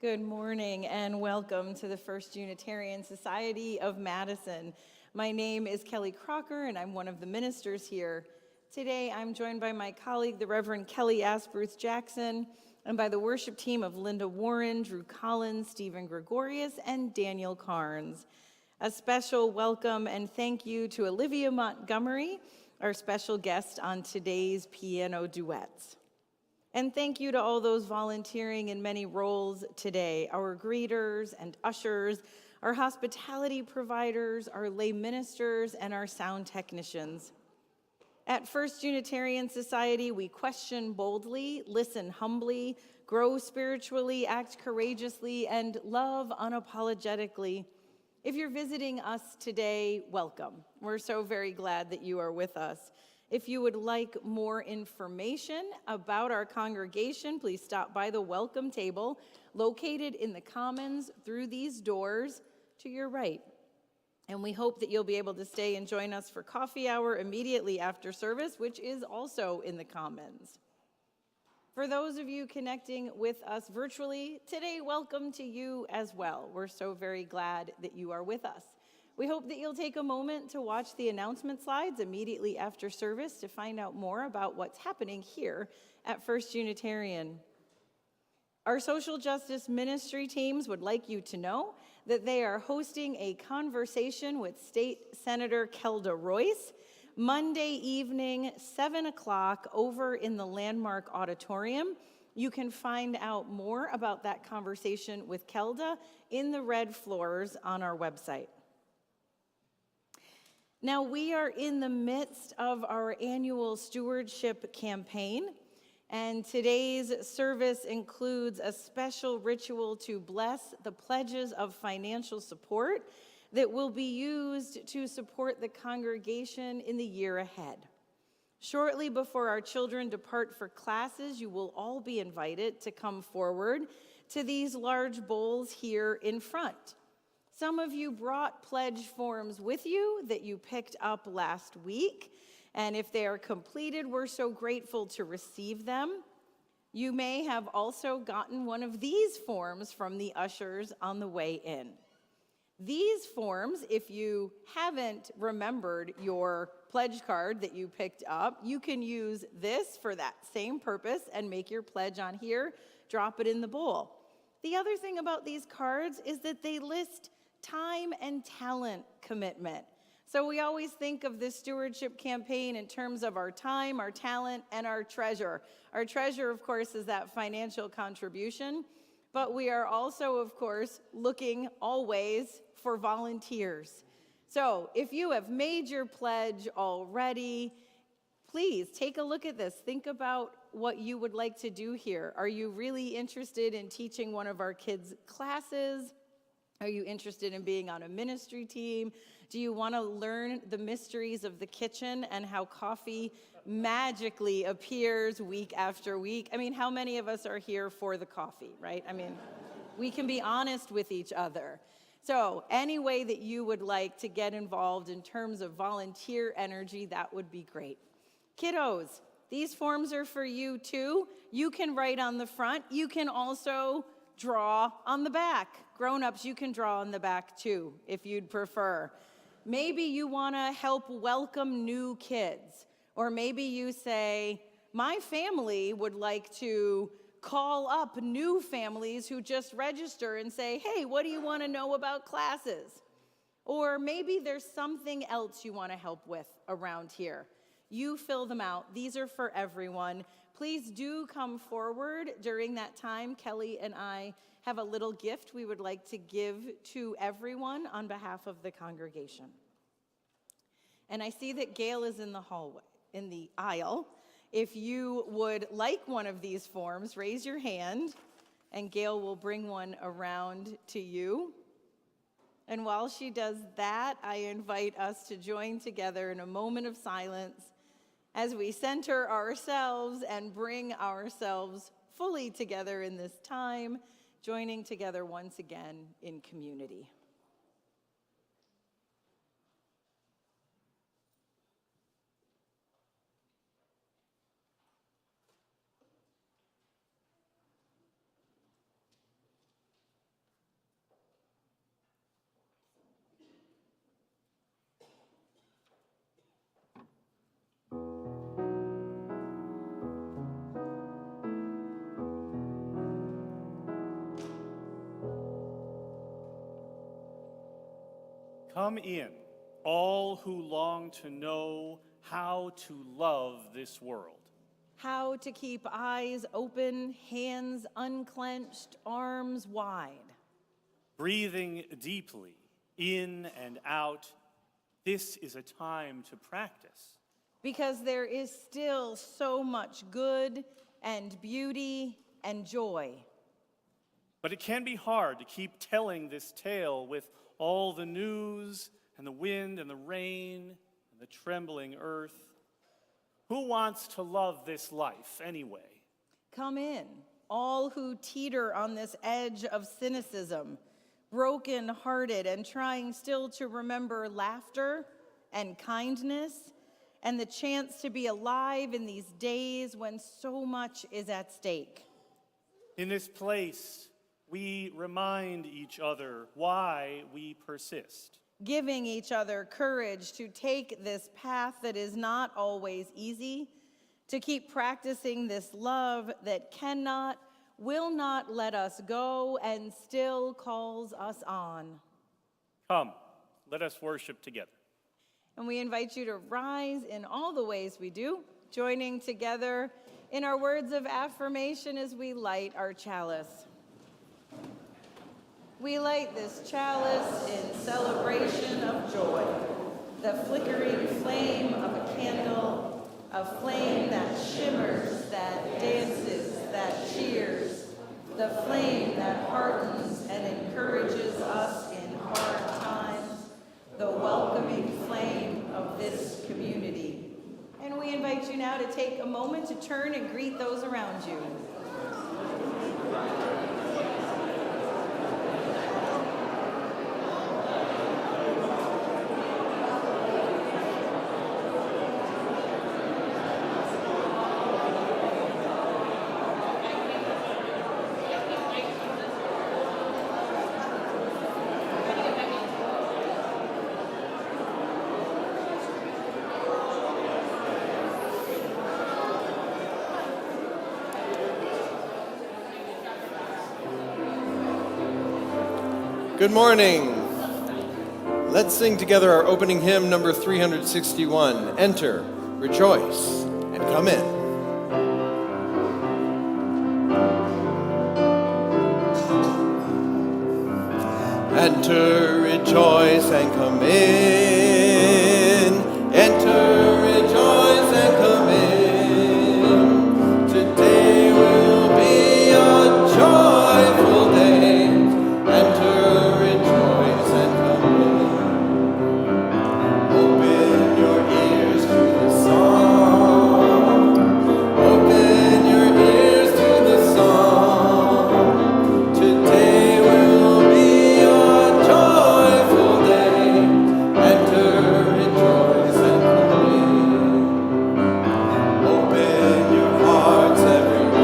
Good morning and welcome to the First Unitarian Society of Madison. My name is Kelly Crocker and I'm one of the ministers here. Today I'm joined by my colleague, the Reverend Kelly Asprooth-Jackson, and by the worship team of Linda Warren, Drew Collins, Stephen Gregorius, and Daniel Carnes. A special welcome and thank you to Olivia Montgomery, our special guest on today's piano duets. And thank you to all those volunteering in many roles today, our greeters and ushers, our hospitality providers, our lay ministers, and our sound technicians. At First Unitarian Society, we question boldly, listen humbly, grow spiritually, act courageously, and love unapologetically. If you're visiting us today, welcome. We're so very glad that you are with us. If you would like more information about our congregation, please stop by the welcome table located in the Commons through these doors to your right. And we hope that you'll be able to stay and join us for coffee hour immediately after service, which is also in the Commons. For those of you connecting with us virtually today, welcome to you as well. We're so very glad that you are with us. We hope that you'll take a moment to watch the announcement slides immediately after service to find out more about what's happening here at First Unitarian. Our social justice ministry teams would like you to know that they are hosting a conversation with State Senator Kelda Royce Monday evening, 7 o'clock over in the Landmark Auditorium. You can find out more about that conversation with Kelda in the red floors on our website. Now, we are in the midst of our annual stewardship campaign, and today's service includes a special ritual to bless the pledges of financial support that will be used to support the congregation in the year ahead. Shortly before our children depart for classes, you will all be invited to come forward to these large bowls here in front. Some of you brought pledge forms with you that you picked up last week, and if they are completed, we're so grateful to receive them. You may have also gotten one of these forms from the ushers on the way in. These forms, if you haven't remembered your pledge card that you picked up, you can use this for that same purpose and make your pledge on here, drop it in the bowl. The other thing about these cards is that they list time and talent commitment. So we always think of this stewardship campaign in terms of our time, our talent, and our treasure. Our treasure, of course, is that financial contribution, but we are also, of course, looking always for volunteers. So if you have made your pledge already, please take a look at this. Think about what you would like to do here. Are you really interested in teaching one of our kids' classes? Are you interested in being on a ministry team? Do you want to learn the mysteries of the kitchen and how coffee magically appears week after week? I mean, how many of us are here for the coffee, right? I mean, we can be honest with each other. So any way that you would like to get involved in terms of volunteer energy, that would be great. Kiddos, these forms are for you too. You can write on the front. You can also draw on the back. Grown-ups, you can draw on the back too, if you'd prefer. Maybe you want to help welcome new kids, or maybe you say, my family would like to call up new families who just register and say, hey, what do you want to know about classes? Or maybe there's something else you want to help with around here. You fill them out. These are for everyone. Please do come forward during that time. Kelly and I have a little gift we would like to give to everyone on behalf of the congregation. And I see that Gail is in the hallway, in the aisle. If you would like one of these forms, raise your hand, and Gail will bring one around to you. And while she does that, I invite us to join together in a moment of silence as we center ourselves and bring ourselves fully together in this time, joining together once again in community. Come in, all who long to know how to love this world. How to keep eyes open, hands unclenched, arms wide. Breathing deeply, in and out, this is a time to practice. Because there is still so much good and beauty and joy. But it can be hard to keep telling this tale with all the news and the wind and the rain and the trembling earth. Who wants to love this life anyway? Come in, all who teeter on this edge of cynicism, broken-hearted and trying still to remember laughter and kindness and the chance to be alive in these days when so much is at stake. In this place, we remind each other why we persist. Giving each other courage to take this path that is not always easy, to keep practicing this love that cannot, will not let us go and still calls us on. Come, let us worship together. And we invite you to rise in all the ways we do, joining together in our words of affirmation as we light our chalice. We light this chalice in celebration of joy, the flickering flame of a candle, a flame that shimmers, that dances, that cheers, the flame that heartens and encourages us in hard times, the welcoming flame of this community. And we invite you now to take a moment to turn and greet those around you. Good morning. Let's sing together our opening hymn, number 361, Enter, Rejoice, and Come In. Enter, rejoice, and come in. Enter, rejoice, and come in. Today will be a joyful day. Enter, rejoice, and come in. Open your ears to the song. Open your ears to the song. Today will be a joyful day. Enter, rejoice, and come in. Open your hearts, everyone.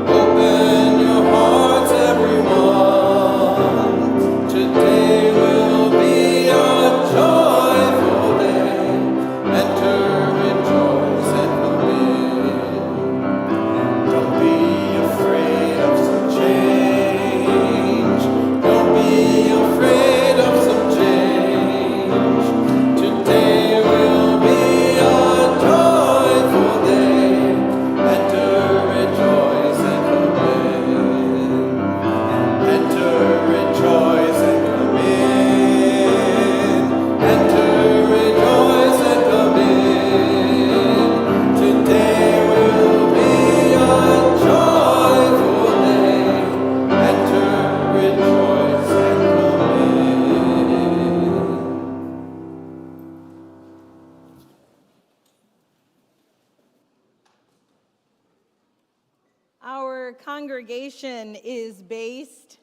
Open your hearts, everyone. Today will be a joyful day. Enter, rejoice, and come in. Don't be afraid of some change. Don't be afraid of some change. Today will be a joyful day. Enter, rejoice, and come in. Enter, rejoice, and come in. Enter, rejoice, and come in. Today will be a joyful day. Enter, rejoice, and come in. Our congregation is based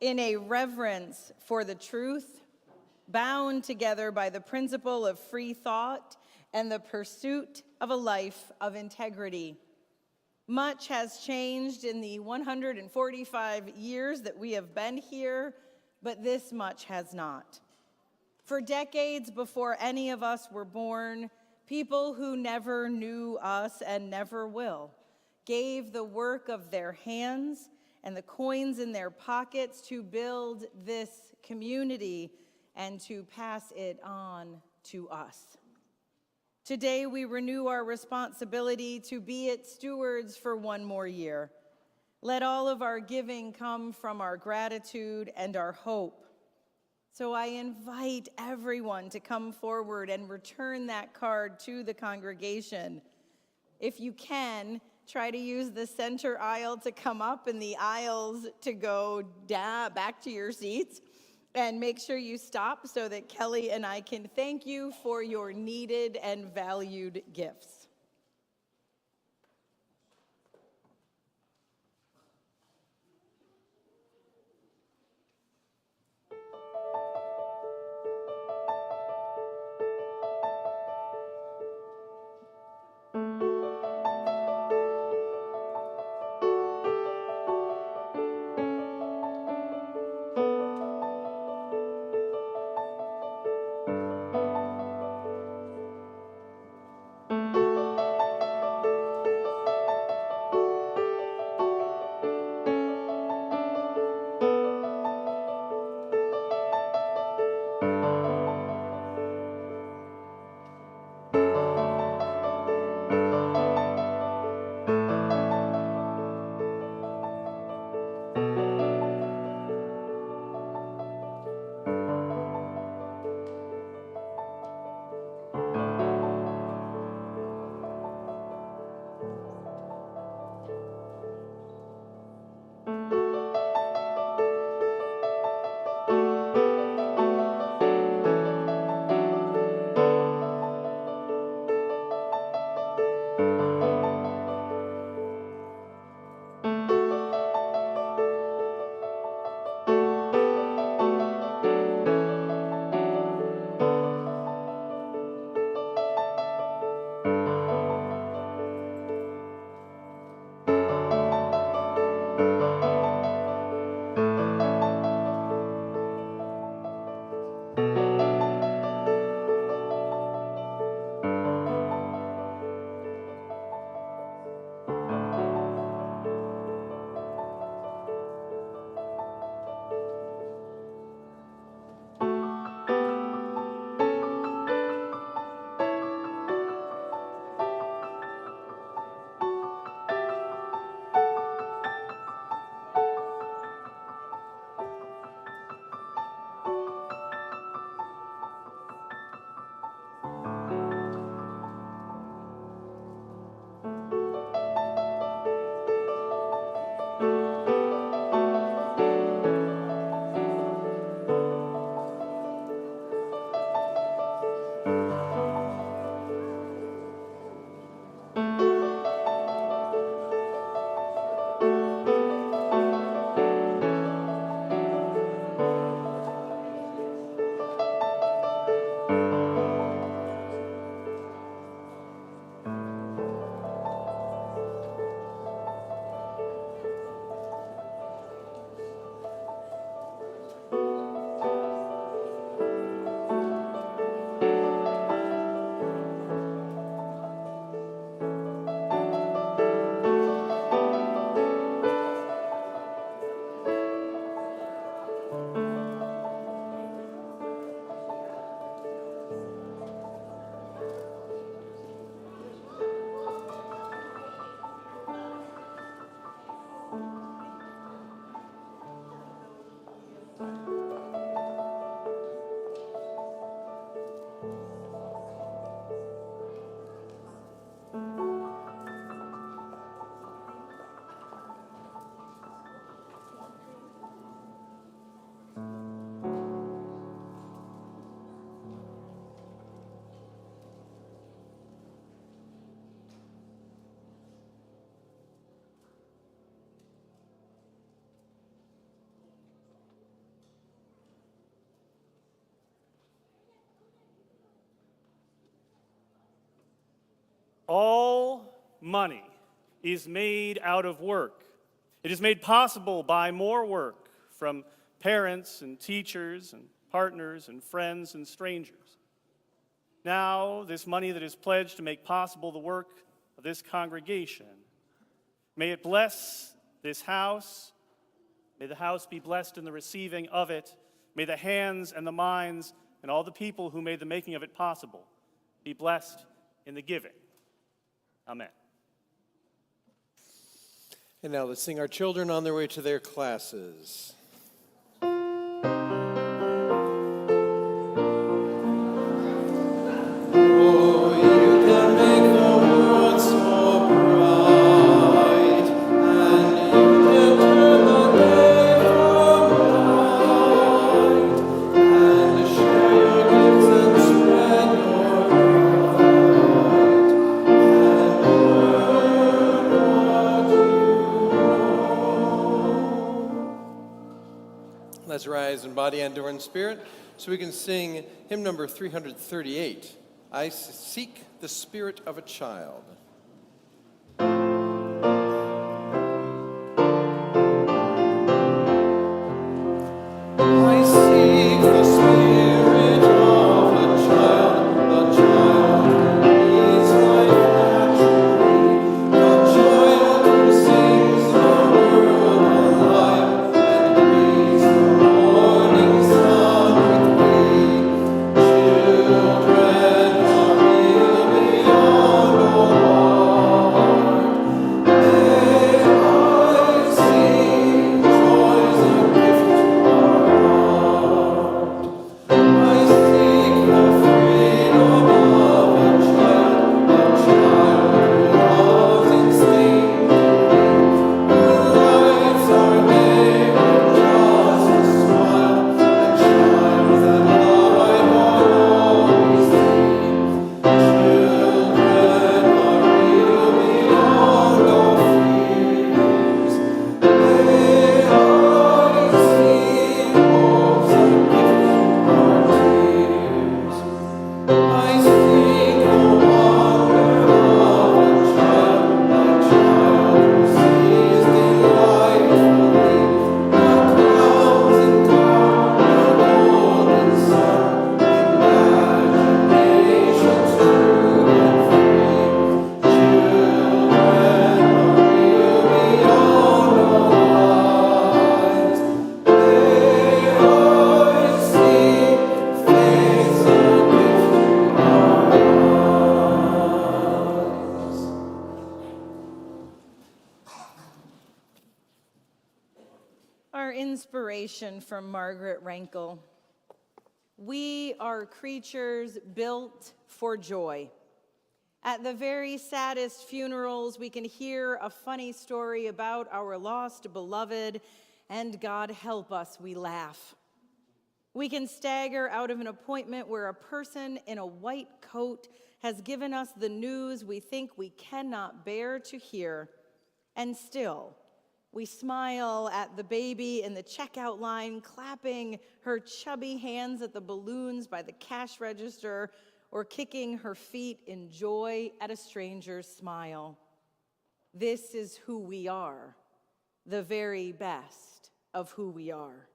in a reverence for the truth, bound together by the principle of free thought and the pursuit of a life of integrity. Much has changed in the 145 years that we have been here, but this much has not. For decades before any of us were born, people who never knew us and never will gave the work of their hands and the coins in their pockets to build this community and to pass it on to us. Today, we renew our responsibility to be its stewards for one more year. Let all of our giving come from our gratitude and our hope. So I invite everyone to come forward and return that card to the congregation. If you can, try to use the center aisle to come up and the aisles to go back to your seats. And make sure you stop so that Kelly and I can thank you for your needed and valued gifts. All money is made out of work. It is made possible by more work from parents and teachers and partners and friends and strangers. Now, this money that is pledged to make possible the work of this congregation, may it bless this house, May the house be blessed in the receiving of it. May the hands and the minds and all the people who made the making of it possible be blessed in the giving. Amen. And now let's sing our children on their way to their classes. Let's rise in body and in spirit so we can sing hymn number 338, I Seek the Spirit of a Child. Inspiration from Margaret Rankel. We are creatures built for joy. At the very saddest funerals, we can hear a funny story about our lost beloved, and God help us, we laugh. We can stagger out of an appointment where a person in a white coat has given us the news we think we cannot bear to hear, and still, we smile at the baby in the checkout line, clapping her chubby hands at the balloons by the cash register, or kicking her feet in joy at a stranger's smile. This is who we are, the very best of who we are.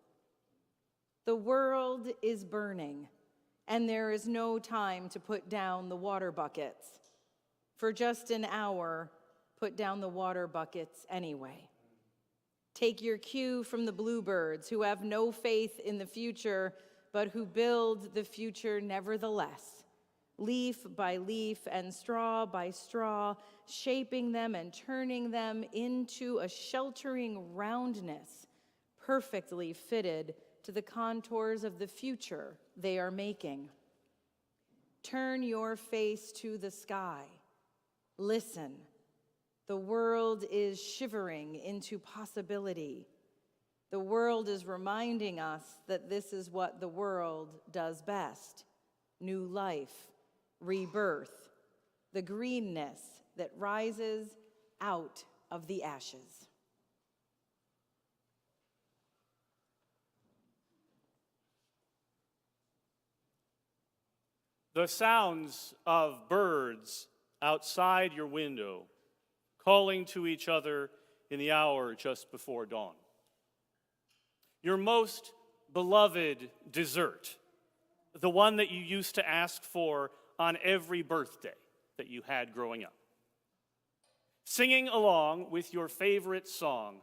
The world is burning, and there is no time to put down the water buckets. For just an hour, put down the water buckets anyway. Take your cue from the bluebirds who have no faith in the future, but who build the future nevertheless, leaf by leaf and straw by straw, shaping them and turning them into a sheltering roundness, perfectly fitted to the contours of the future they are making. Turn your face to the sky. Listen. The world is shivering into possibility. The world is reminding us that this is what the world does best: new life, rebirth, the greenness that rises out of the ashes. The sounds of birds outside your window calling to each other in the hour just before dawn. Your most beloved dessert, the one that you used to ask for on every birthday that you had growing up. Singing along with your favorite song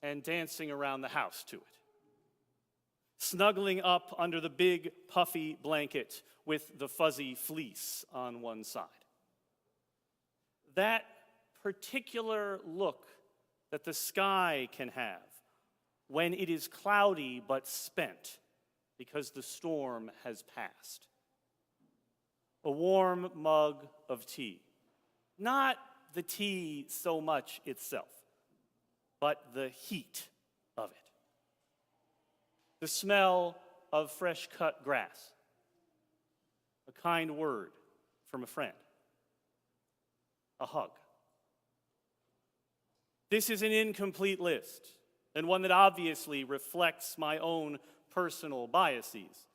and dancing around the house to it. Snuggling up under the big puffy blanket with the fuzzy fleece on one side. That particular look that the sky can have when it is cloudy but spent because the storm has passed. A warm mug of tea. Not the tea so much itself, but the heat of it. The smell of fresh cut grass. A kind word from a friend. A hug. This is an incomplete list, and one that obviously reflects my own personal biases.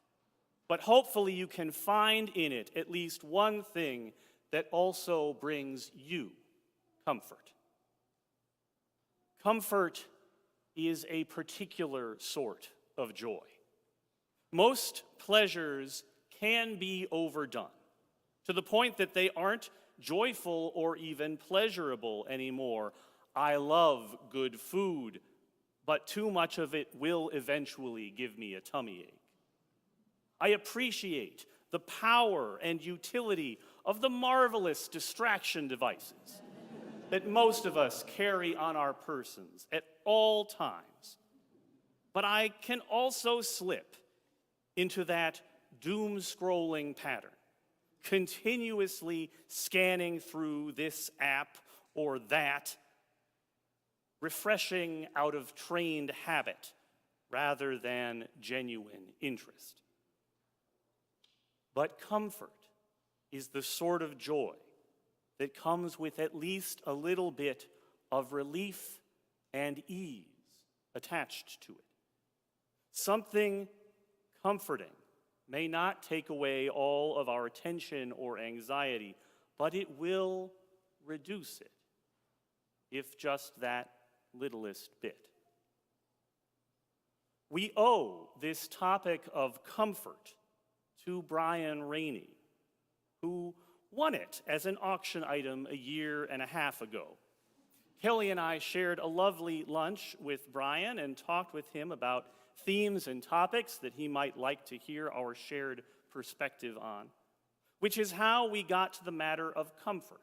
But hopefully you can find in it at least one thing that also brings you comfort. Comfort is a particular sort of joy. Most pleasures can be overdone to the point that they aren't joyful or even pleasurable anymore. I love good food, but too much of it will eventually give me a tummy ache. I appreciate the power and utility of the marvelous distraction devices that most of us carry on our persons at all times. But I can also slip into that doom-scrolling pattern, continuously scanning through this app or that, refreshing out of trained habit rather than genuine interest. But comfort is the sort of joy that comes with at least a little bit of relief and ease attached to it. Something comforting may not take away all of our tension or anxiety, but it will reduce it, if just that littlest bit. We owe this topic of comfort to Brian Rainey, who won it as an auction item a year and a half ago. Kelly and I shared a lovely lunch with Brian and talked with him about themes and topics that he might like to hear our shared perspective on, which is how we got to the matter of comfort,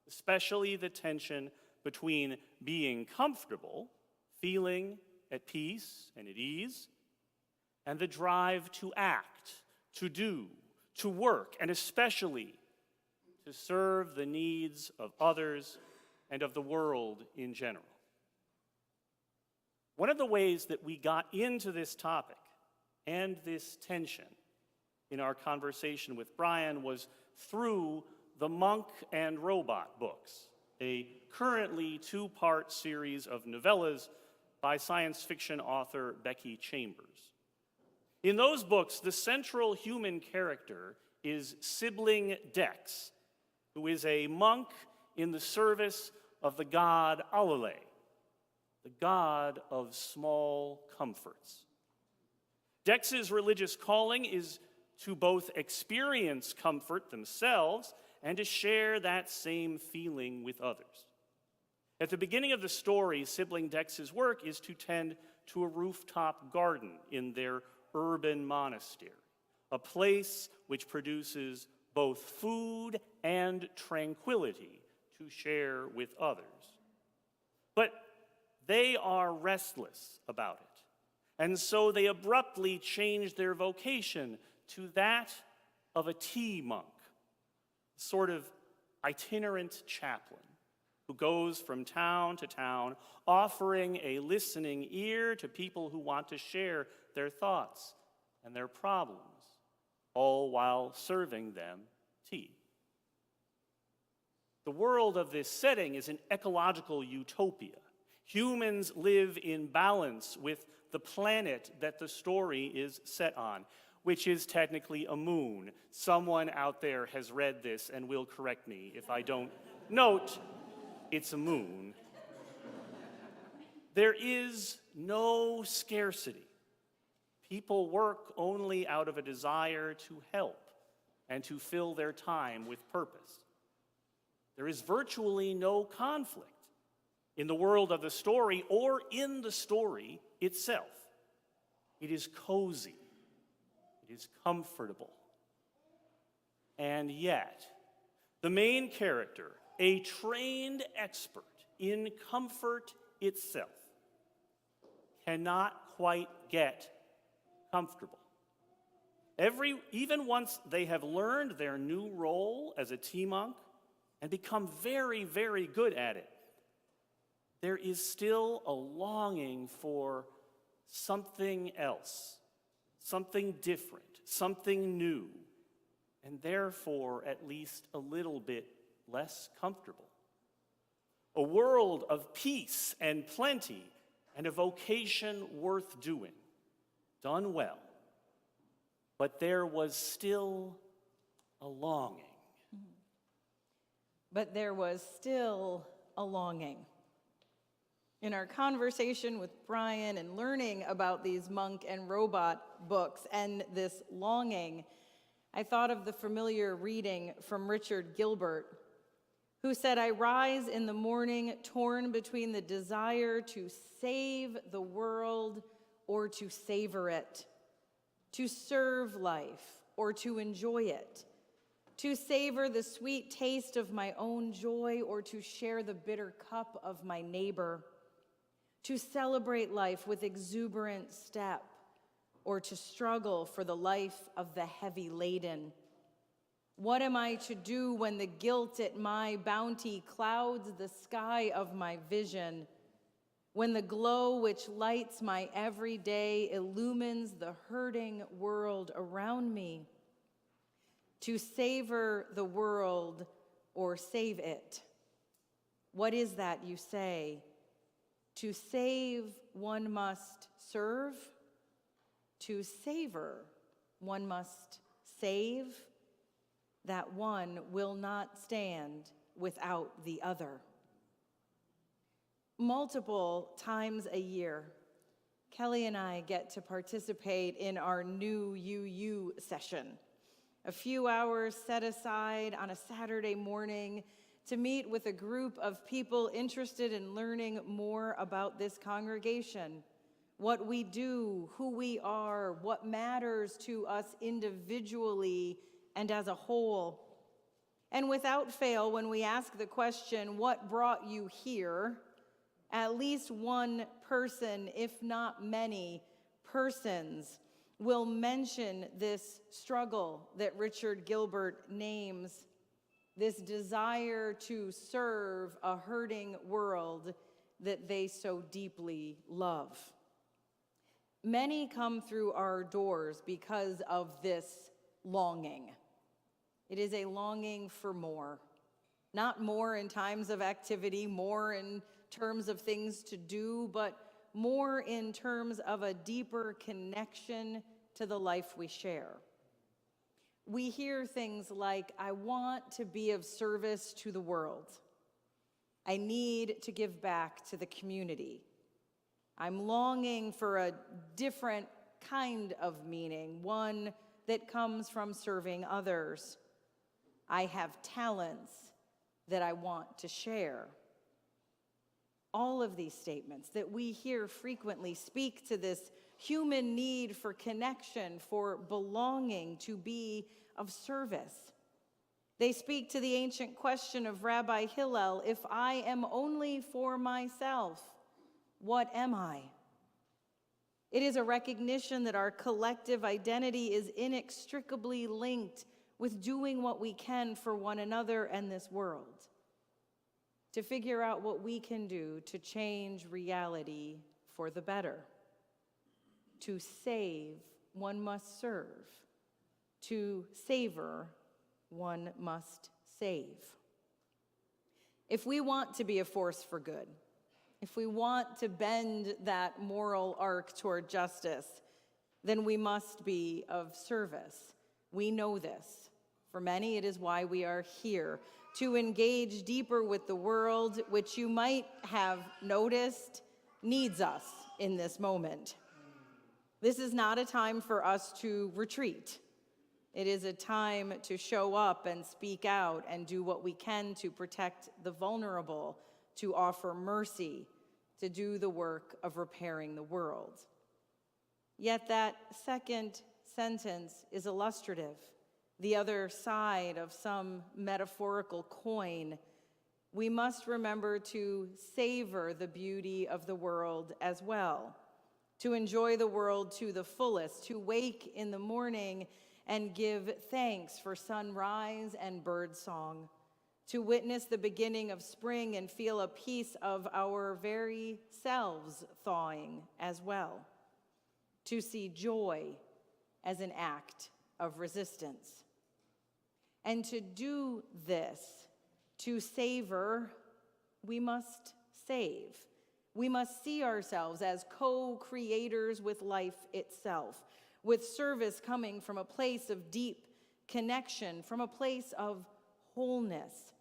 especially the tension between being comfortable, feeling at peace and at ease, and the drive to act, to do, to work, and especially to serve the needs of others and of the world in general. One of the ways that we got into this topic and this tension in our conversation with Brian was through the Monk and Robot books, a currently two-part series of novellas by science fiction author Becky Chambers. In those books, the central human character is sibling Dex, who is a monk in the service of the god Alale, the god of small comforts. Dex's religious calling is to both experience comfort themselves and to share that same feeling with others. At the beginning of the story, sibling Dex's work is to tend to a rooftop garden in their urban monastery, a place which produces both food and tranquility to share with others. But they are restless about it, and so they abruptly change their vocation to that of a tea monk, a sort of itinerant chaplain who goes from town to town, offering a listening ear to people who want to share their thoughts and their problems, all while serving them tea. The world of this setting is an ecological utopia. Humans live in balance with the planet that the story is set on, which is technically a moon. Someone out there has read this and will correct me if I don't. Note, it's a moon. There is no scarcity. People work only out of a desire to help and to fill their time with purpose. There is virtually no conflict in the world of the story or in the story itself. It is cozy. It is comfortable. And yet, the main character, a trained expert in comfort itself, cannot quite get comfortable. Even once they have learned their new role as a tea monk and become very, very good at it, there is still a longing for something else, something different, something new, and therefore at least a little bit less comfortable. A world of peace and plenty and a vocation worth doing, done well. But there was still a longing. But there was still a longing. In our conversation with Brian and learning about these monk and robot books and this longing, I thought of the familiar reading from Richard Gilbert, who said, "I rise in the morning torn between the desire to save the world or to savor it, to serve life or to enjoy it, to savor the sweet taste of my own joy or to share the bitter cup of my neighbor, to celebrate life with exuberant step or to struggle for the life of the heavy laden. What am I to do when the guilt at my bounty clouds the sky of my vision, when the glow which lights my every day illumines the hurting world around me? To savor the world or save it. What is that you say? To save, one must serve. To savor, one must save. That one will not stand without the other." Multiple times a year, Kelly and I get to participate in our new UU session, a few hours set aside on a Saturday morning to meet with a group of people interested in learning more about this congregation, what we do, who we are, what matters to us individually and as a whole. And without fail, when we ask the question, "What brought you here?" at least one person, if not many persons, will mention this struggle that Richard Gilbert names, this desire to serve a hurting world that they so deeply love. Many come through our doors because of this longing. It is a longing for more. Not more in times of activity, more in terms of things to do, but more in terms of a deeper connection to the life we share. We hear things like, "I want to be of service to the world. I need to give back to the community. I'm longing for a different kind of meaning, one that comes from serving others. I have talents that I want to share." All of these statements that we hear frequently speak to this human need for connection, for belonging, to be of service. They speak to the ancient question of Rabbi Hillel, "If I am only for myself, what am I?" It is a recognition that our collective identity is inextricably linked with doing what we can for one another and this world, to figure out what we can do to change reality for the better. To save, one must serve. To savor, one must save. If we want to be a force for good, if we want to bend that moral arc toward justice, then we must be of service. We know this. For many, it is why we are here, to engage deeper with the world, which you might have noticed needs us in this moment. This is not a time for us to retreat. It is a time to show up and speak out and do what we can to protect the vulnerable, to offer mercy, to do the work of repairing the world. Yet that second sentence is illustrative, the other side of some metaphorical coin. We must remember to savor the beauty of the world as well, to enjoy the world to the fullest, to wake in the morning and give thanks for sunrise and bird song, to witness the beginning of spring and feel a piece of our very selves thawing as well, to see joy as an act of resistance. And to do this, to savor, we must save. We must see ourselves as co-creators with life itself, with service coming from a place of deep connection, from a place of wholeness.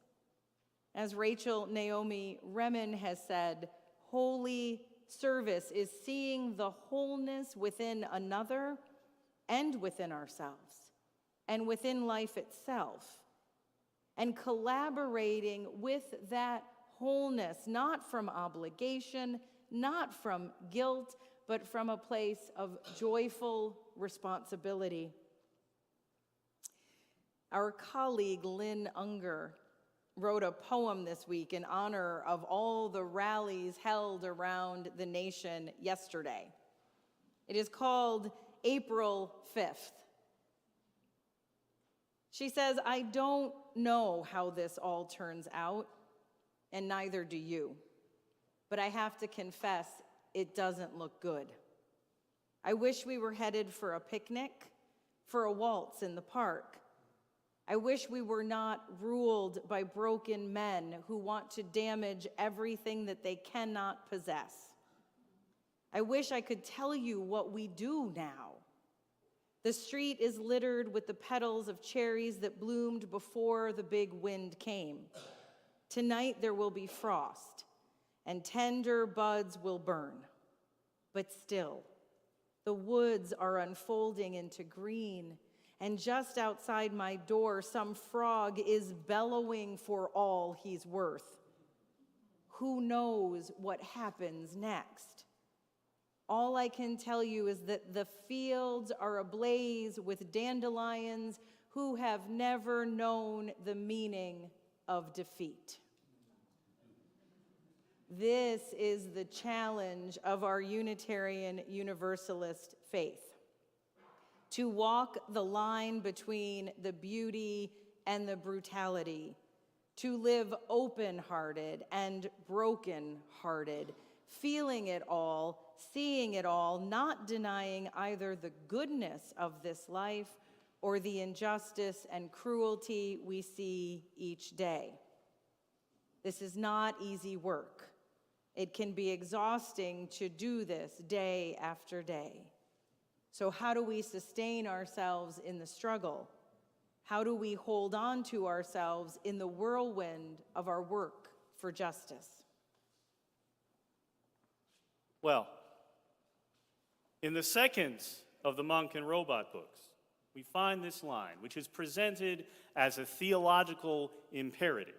As Rachel Naomi Remen has said, holy service is seeing the wholeness within another and within ourselves and within life itself, and collaborating with that wholeness, not from obligation, not from guilt, but from a place of joyful responsibility. Our colleague Lynn Unger wrote a poem this week in honor of all the rallies held around the nation yesterday. It is called April 5th. She says, I don't know how this all turns out, and neither do you. But I have to confess, it doesn't look good. I wish we were headed for a picnic, for a waltz in the park. I wish we were not ruled by broken men who want to damage everything that they cannot possess. I wish I could tell you what we do now. The street is littered with the petals of cherries that bloomed before the big wind came. Tonight there will be frost, and tender buds will burn. But still, the woods are unfolding into green, and just outside my door, some frog is bellowing for all he's worth. Who knows what happens next? All I can tell you is that the fields are ablaze with dandelions who have never known the meaning of defeat. This is the challenge of our Unitarian Universalist faith: to walk the line between the beauty and the brutality, to live open-hearted and broken-hearted, feeling it all, seeing it all, not denying either the goodness of this life or the injustice and cruelty we see each day. This is not easy work. It can be exhausting to do this day after day. So how do we sustain ourselves in the struggle? How do we hold on to ourselves in the whirlwind of our work for justice? Well, in the second of the Monk and Robot books, we find this line, which is presented as a theological imperative.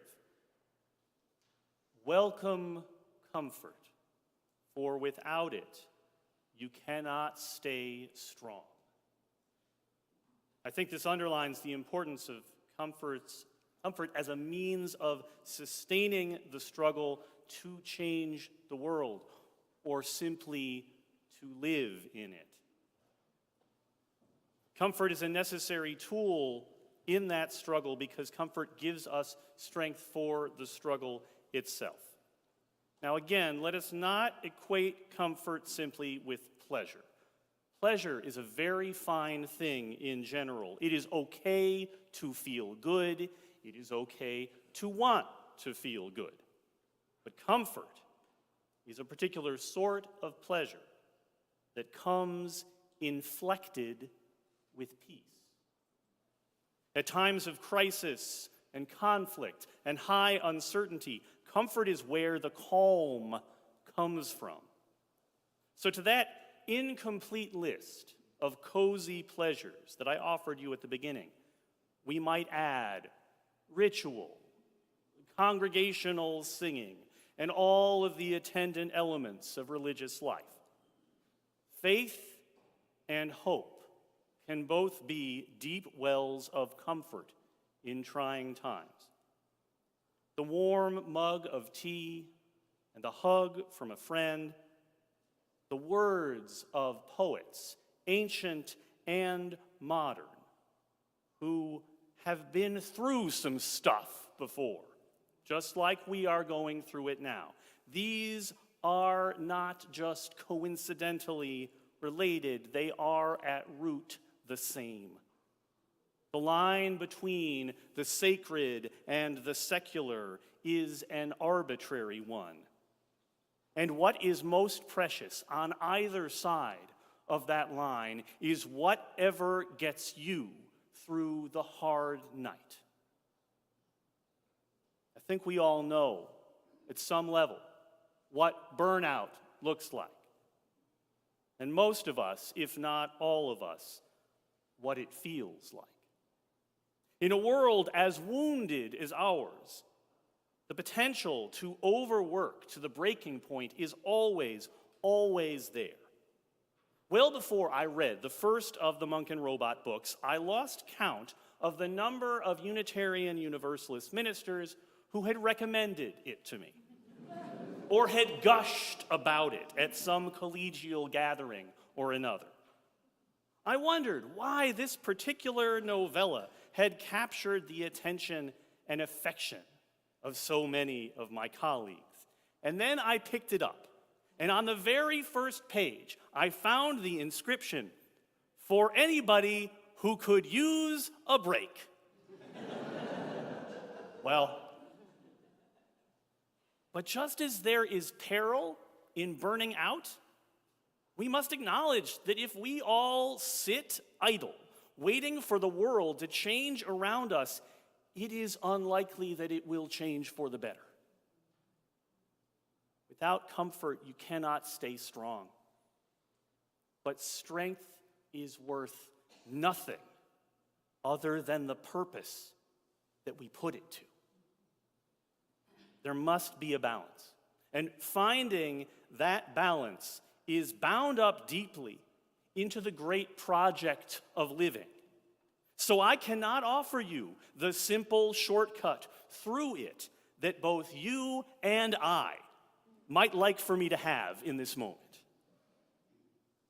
Welcome comfort, for without it, you cannot stay strong. I think this underlines the importance of comfort as a means of sustaining the struggle to change the world, or simply to live in it. Comfort is a necessary tool in that struggle because comfort gives us strength for the struggle itself. Now again, let us not equate comfort simply with pleasure. Pleasure is a very fine thing in general. It is okay to feel good. It is okay to want to feel good. But comfort is a particular sort of pleasure that comes inflected with peace. At times of crisis and conflict and high uncertainty, comfort is where the calm comes from. So to that incomplete list of cozy pleasures that I offered you at the beginning, we might add ritual, congregational singing, and all of the attendant elements of religious life. Faith and hope can both be deep wells of comfort in trying times. The warm mug of tea and the hug from a friend, the words of poets, ancient and modern, who have been through some stuff before, just like we are going through it now. These are not just coincidentally related, they are at root the same. The line between the sacred and the secular is an arbitrary one. And what is most precious on either side of that line is whatever gets you through the hard night. I think we all know at some level what burnout looks like. And most of us, if not all of us, what it feels like. In a world as wounded as ours, the potential to overwork to the breaking point is always, always there. Well before I read the first of the Monk and Robot books, I lost count of the number of Unitarian Universalist ministers who had recommended it to me, or had gushed about it at some collegial gathering or another. I wondered why this particular novella had captured the attention and affection of so many of my colleagues. And then I picked it up, and on the very first page, I found the inscription, "For anybody who could use a break." Well, but just as there is peril in burning out, we must acknowledge that if we all sit idle, waiting for the world to change around us, it is unlikely that it will change for the better. Without comfort, you cannot stay strong. But strength is worth nothing other than the purpose that we put it to. There must be a balance. And finding that balance is bound up deeply into the great project of living. So I cannot offer you the simple shortcut through it that both you and I might like for me to have in this moment.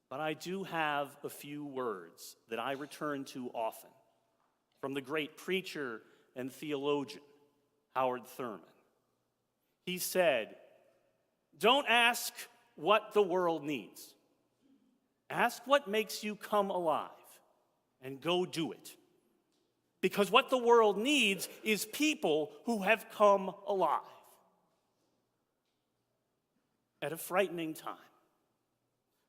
But I do have a few words that I return to often from the great preacher and theologian, Howard Thurman. He said, "Don't ask what the world needs. Ask what makes you come alive and go do it. Because what the world needs is people who have come alive." At a frightening time,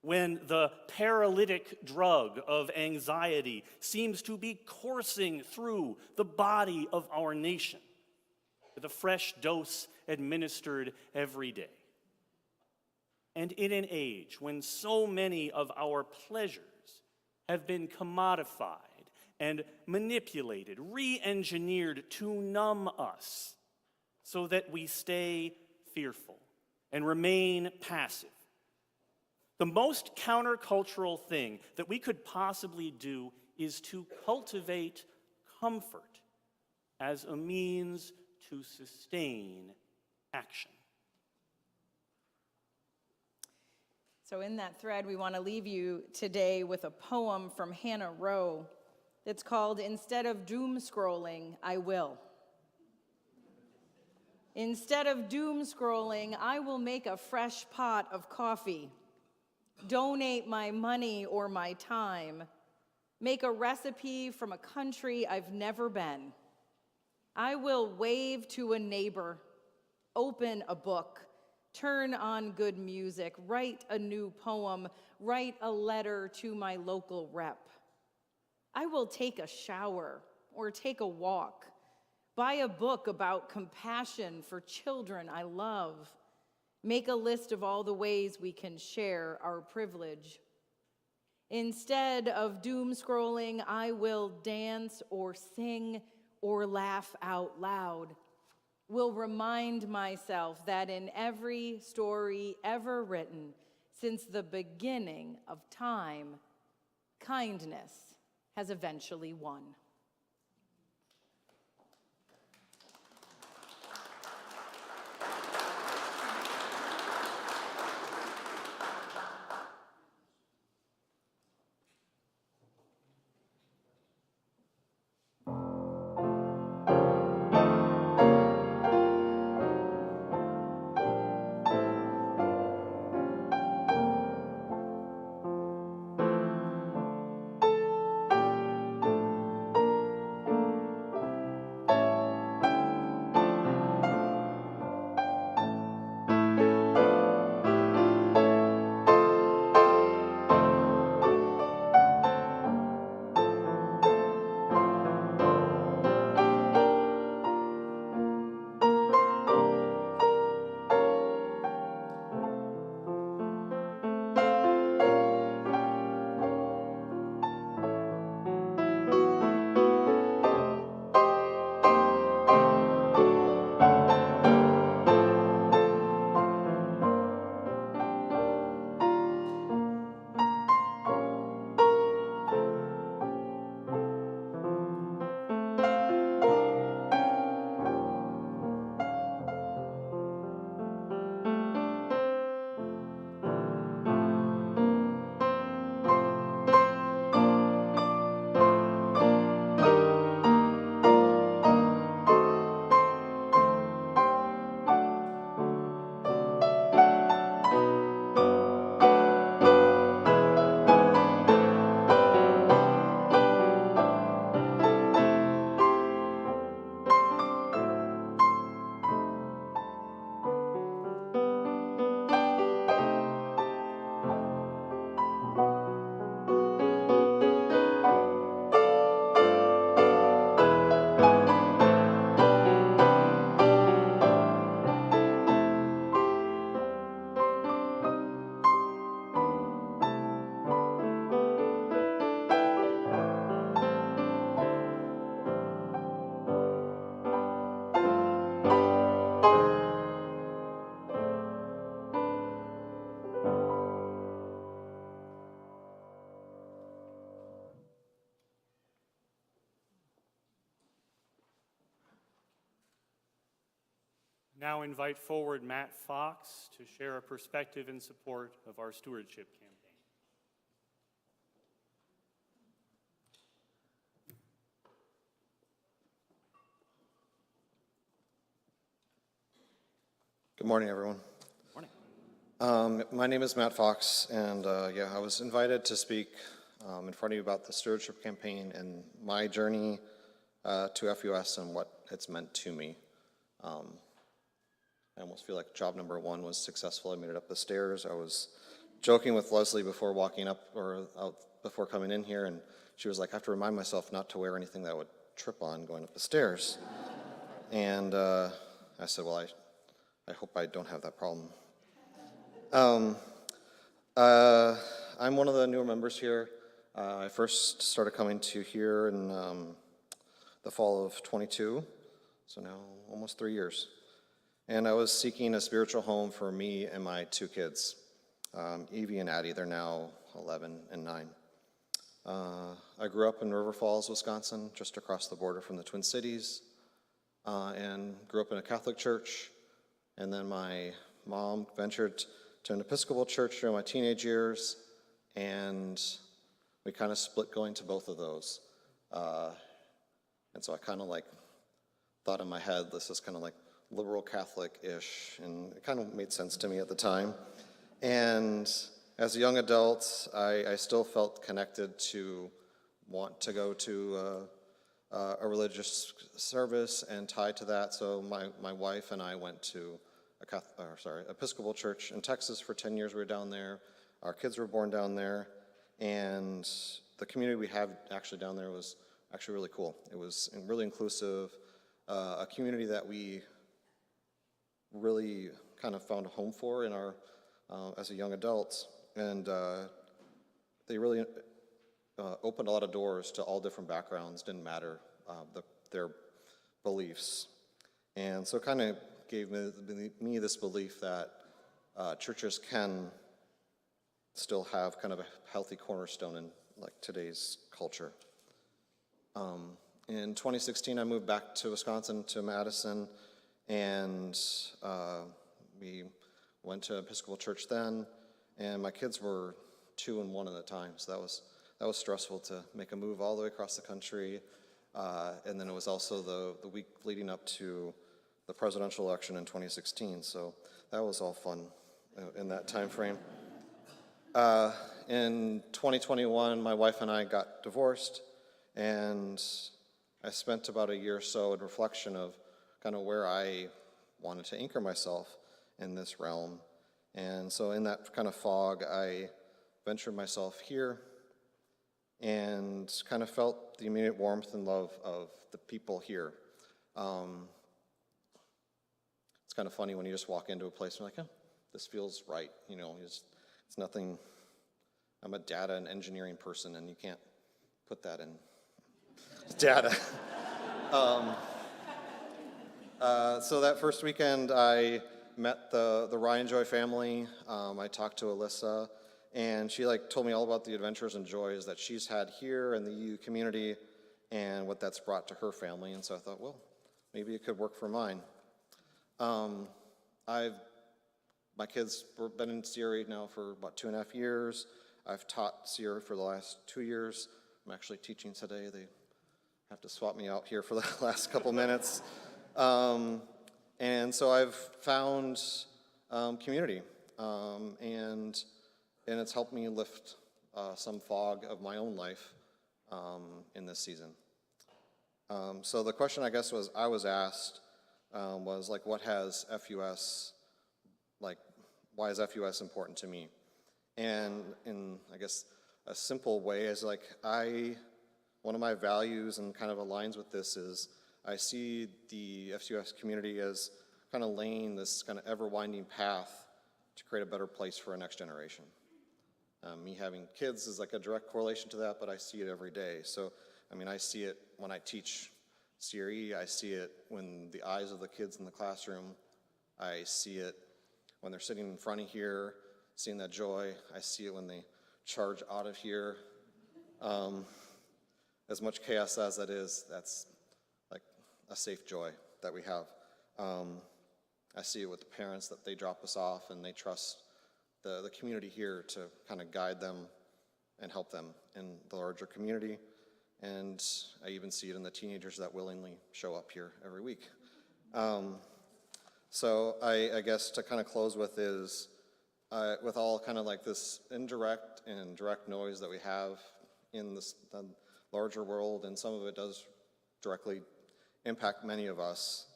when the paralytic drug of anxiety seems to be coursing through the body of our nation, with a fresh dose administered every day. And in an age when so many of our pleasures have been commodified and manipulated, re-engineered to numb us so that we stay fearful and remain passive, the most countercultural thing that we could possibly do is to cultivate comfort as a means to sustain action. So in that thread, we want to leave you today with a poem from Hannah Rowe that's called "Instead of Doom Scrolling, I Will." Instead of doom scrolling, I will make a fresh pot of coffee, donate my money or my time, make a recipe from a country I've never been. I will wave to a neighbor, open a book, turn on good music, write a new poem, write a letter to my local rep. I will take a shower or take a walk, buy a book about compassion for children I love, make a list of all the ways we can share our privilege. Instead of doom scrolling, I will dance or sing or laugh out loud. will remind myself that in every story ever written since the beginning of time, kindness has eventually won. Now invite forward Matt Fox to share a perspective in support of our stewardship campaign. Good morning, everyone. Morning. My name is Matt Fox, and I was invited to speak in front of you about the stewardship campaign and my journey to FUS and what it's meant to me. I almost feel like job number one was successful. I made it up the stairs. I was joking with Leslie before walking up or out before coming in here, and she was like, I have to remind myself not to wear anything that would trip on going up the stairs. And I said, well, I hope I don't have that problem. I'm one of the newer members here. I first started coming to here in the fall of 22, so now almost 3 years. And I was seeking a spiritual home for me and my two kids, Evie and Addie. They're now 11 and 9. I grew up in River Falls, Wisconsin, just across the border from the Twin Cities, and grew up in a Catholic church. And then my mom ventured to an Episcopal church during my teenage years, and we kind of split going to both of those. And so I kind of like thought in my head, this is kind of like liberal Catholic-ish, and it kind of made sense to me at the time. And as a young adult, I still felt connected to want to go to a religious service and tied to that. So my wife and I went to Episcopal church in Texas for 10 years. We were down there. Our kids were born down there, and the community we had actually down there was actually really cool. It was really inclusive, a community that we really kind of found a home for in our as a young adults, and they really opened a lot of doors to all different backgrounds. Didn't matter their beliefs, And so it kind of gave me this belief that churches can still have kind of a healthy cornerstone in like today's culture. In 2016, I moved back to Wisconsin, to Madison, and we went to Episcopal Church then, and my kids were 2 and 1 at the time, so that was stressful to make a move all the way across the country, and then it was also the week leading up to the presidential election in 2016, so that was all fun in that time frame. In 2021, my wife and I got divorced, and I spent about a year or so in reflection of kind of where I wanted to anchor myself in this realm. And so in that kind of fog, I ventured myself here and kind of felt the immediate warmth and love of the people here. It's kind of funny when you just walk into a place and you're like, oh, this feels right. You know, it's nothing. I'm a data and engineering person, and you can't put that in data. So that first weekend, I met the Ryan Joy family. I talked to Alyssa, and she told me all about the adventures and joys that she's had here in the EU community and what that's brought to her family. And so I thought, well, maybe it could work for mine. My kids have been in CRE now for about 2.5 years. I've taught CRE for the last 2 years. I'm actually teaching today. They have to swap me out here for the last couple minutes. And so I've found community, and it's helped me lift some fog of my own life in this season. So the question I guess I was asked was what has FUS, why is FUS important to me? And in, I guess, a simple way is one of my values and kind of aligns with this is I see the FUS community as kind of laying this kind of ever-winding path to create a better place for our next generation. Me having kids is a direct correlation to that, but I see it every day. So, I see it when I teach CRE, I see it when the eyes of the kids in the classroom, I see it when they're sitting in front of here, seeing that joy. I see it when they charge out of here. As much chaos as that is, that's a safe joy that we have. I see it with the parents that they drop us off and they trust the community here to kind of guide them and help them in the larger community. And I even see it in the teenagers that willingly show up here every week. So I guess to kind of close with is, with all kind of this indirect and direct noise that we have in the larger world, and some of it does directly impact many of us,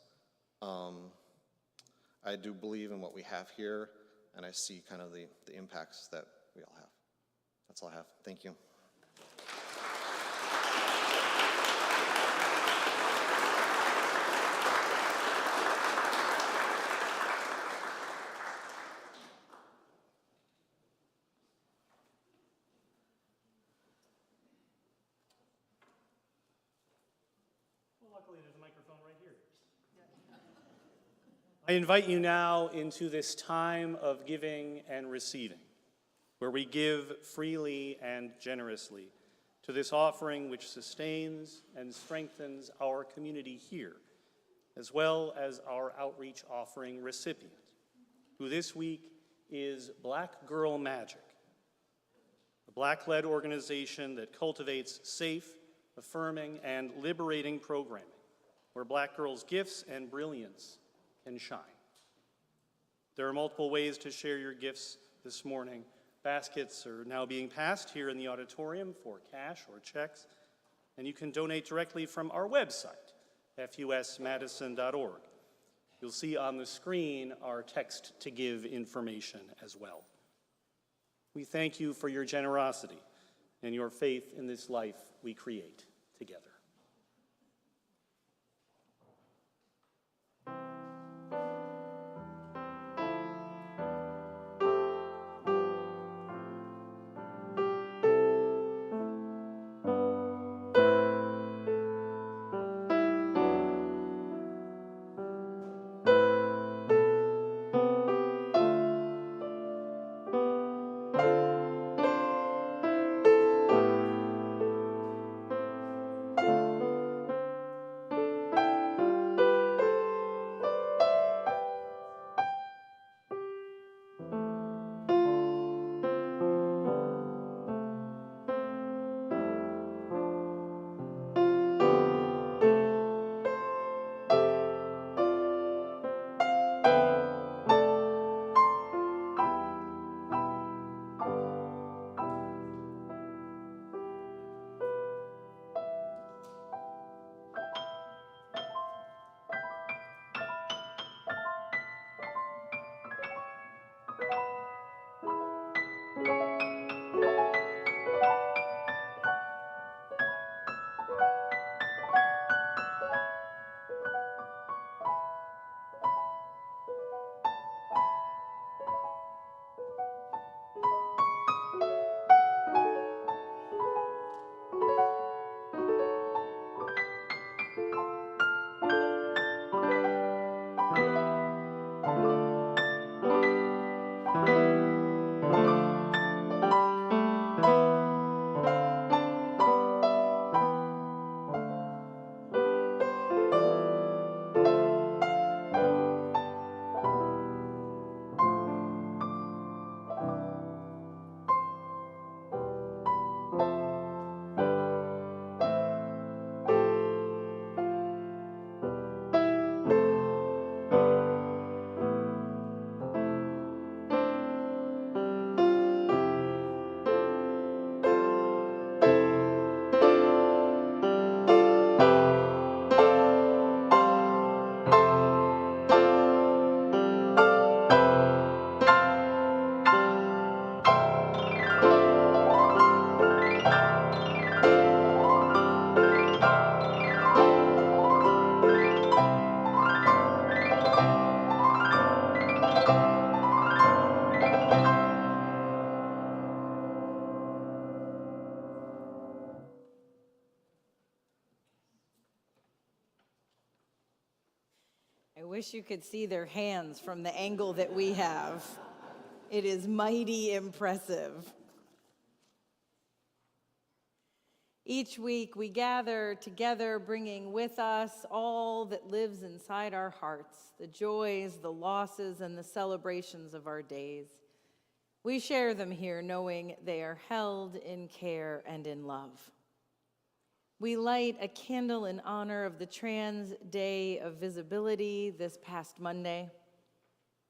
I do believe in what we have here, and I see kind of the impacts that we all have. That's all I have. Thank you. Luckily, there's a microphone right here. I invite you now into this time of giving and receiving, where we give freely and generously to this offering which sustains and strengthens our community here, as well as our outreach offering recipient, who this week is Black Girl Magic, a Black-led organization that cultivates safe, affirming, and liberating programming where Black girls' gifts and brilliance can shine. There are multiple ways to share your gifts this morning. Baskets are now being passed here in the auditorium for cash or checks, and you can donate directly from our website, fusmadison.org. You'll see on the screen our text to give information as well. We thank you for your generosity and your faith in this life we create together. I wish you could see their hands from the angle that we have. It is mighty impressive. Each week we gather together, bringing with us all that lives inside our hearts, the joys, the losses, and the celebrations of our days. We share them here, knowing they are held in care and in love. We light a candle in honor of the Trans Day of Visibility this past Monday.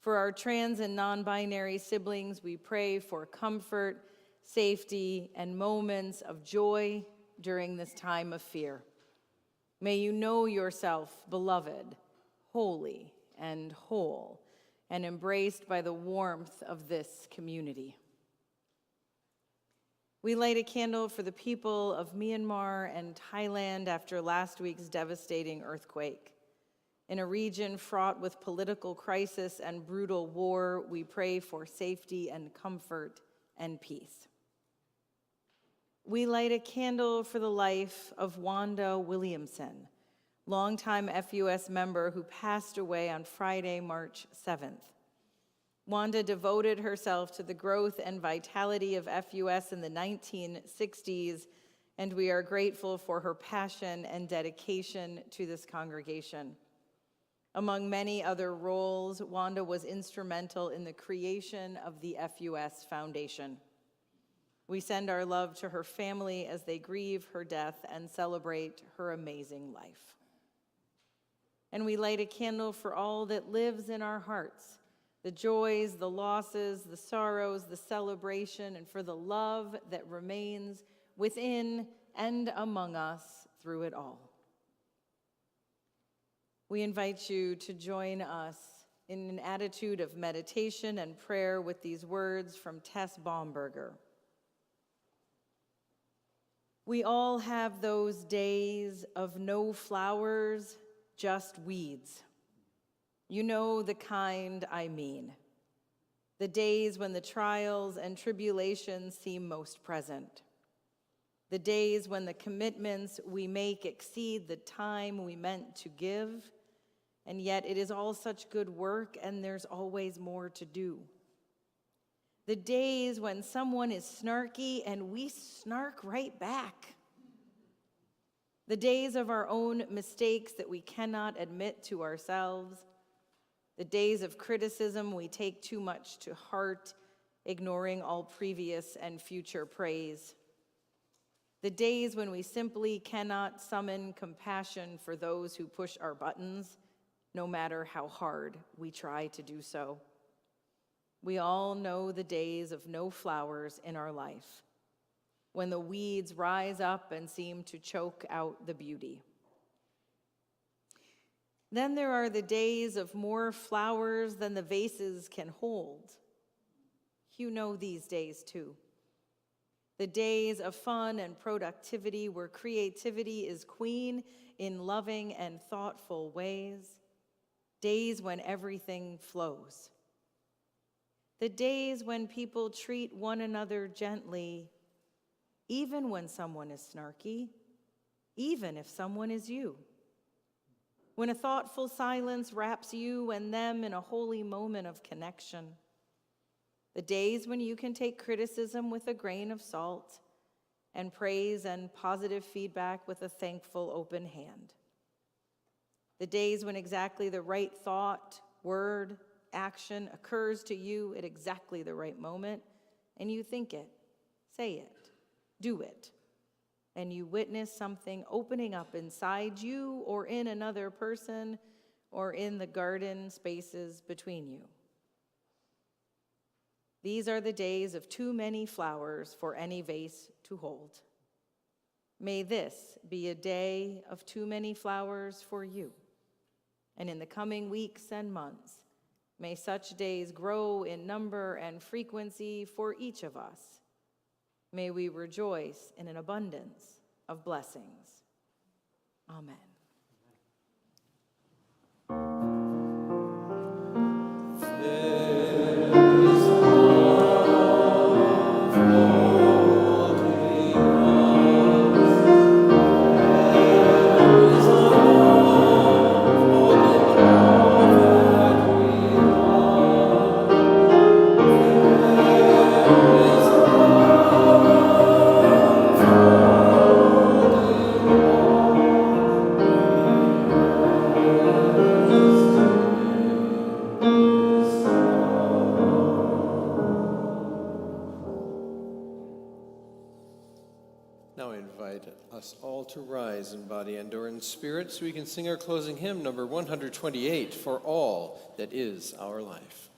For our trans and non-binary siblings, we pray for comfort, safety, and moments of joy during this time of fear. May you know yourself beloved, holy, and whole, and embraced by the warmth of this community. We light a candle for the people of Myanmar and Thailand after last week's devastating earthquake. In a region fraught with political crisis and brutal war, we pray for safety and comfort and peace. We light a candle for the life of Wanda Williamson, longtime FUS member who passed away on Friday, March 7th. Wanda devoted herself to the growth and vitality of FUS in the 1960s, and we are grateful for her passion and dedication to this congregation. Among many other roles, Wanda was instrumental in the creation of the FUS Foundation. We send our love to her family as they grieve her death and celebrate her amazing life. And we light a candle for all that lives in our hearts, the joys, the losses, the sorrows, the celebration, and for the love that remains within and among us through it all. We invite you to join us in an attitude of meditation and prayer with these words from Tess Baumberger. We all have those days of no flowers, just weeds. You know the kind I mean. The days when the trials and tribulations seem most present. The days when the commitments we make exceed the time we meant to give, and yet it is all such good work and there's always more to do. The days when someone is snarky and we snark right back. The days of our own mistakes that we cannot admit to ourselves. The days of criticism we take too much to heart, ignoring all previous and future praise. The days when we simply cannot summon compassion for those who push our buttons, no matter how hard we try to do so. We all know the days of no flowers in our life, when the weeds rise up and seem to choke out the beauty. Then there are the days of more flowers than the vases can hold. You know these days too. The days of fun and productivity where creativity is queen in loving and thoughtful ways. Days when everything flows. The days when people treat one another gently, even when someone is snarky, even if someone is you. When a thoughtful silence wraps you and them in a holy moment of connection. The days when you can take criticism with a grain of salt and praise and positive feedback with a thankful open hand. The days when exactly the right thought, word, action occurs to you at exactly the right moment, and you think it, say it, do it, and you witness something opening up inside you or in another person or in the garden spaces between you. These are the days of too many flowers for any vase to hold. May this be a day of too many flowers for you. And in the coming weeks and months, may such days grow in number and frequency for each of us. May we rejoice in an abundance of blessings. Amen. us all to rise in body and/or in spirit so we can sing our closing hymn, number 128, For All That Is Our Life.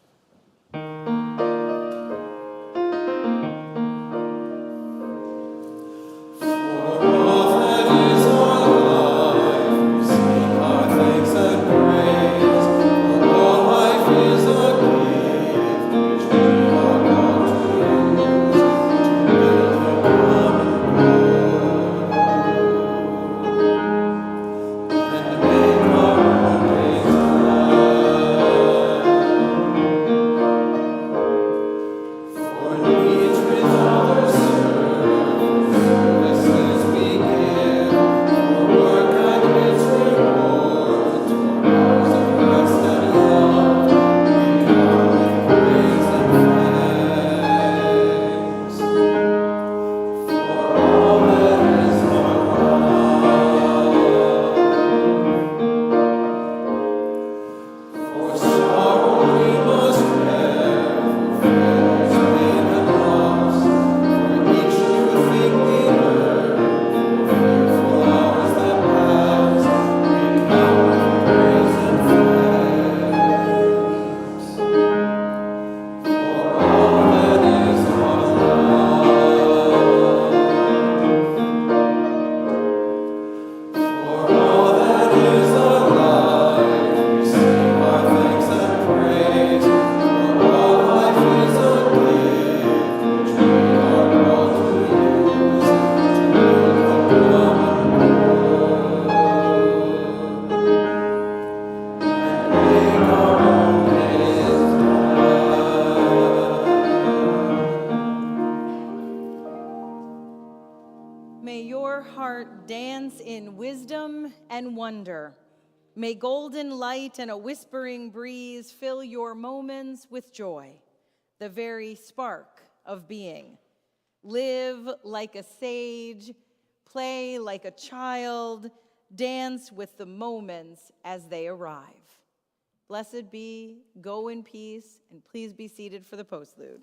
May your heart dance in wisdom and wonder. May golden light and a whispering breeze fill your moments with joy, the very spark of being. Live like a sage, play like a child, dance with the moments as they arrive. Blessed be, go in peace, and please be seated for the postlude.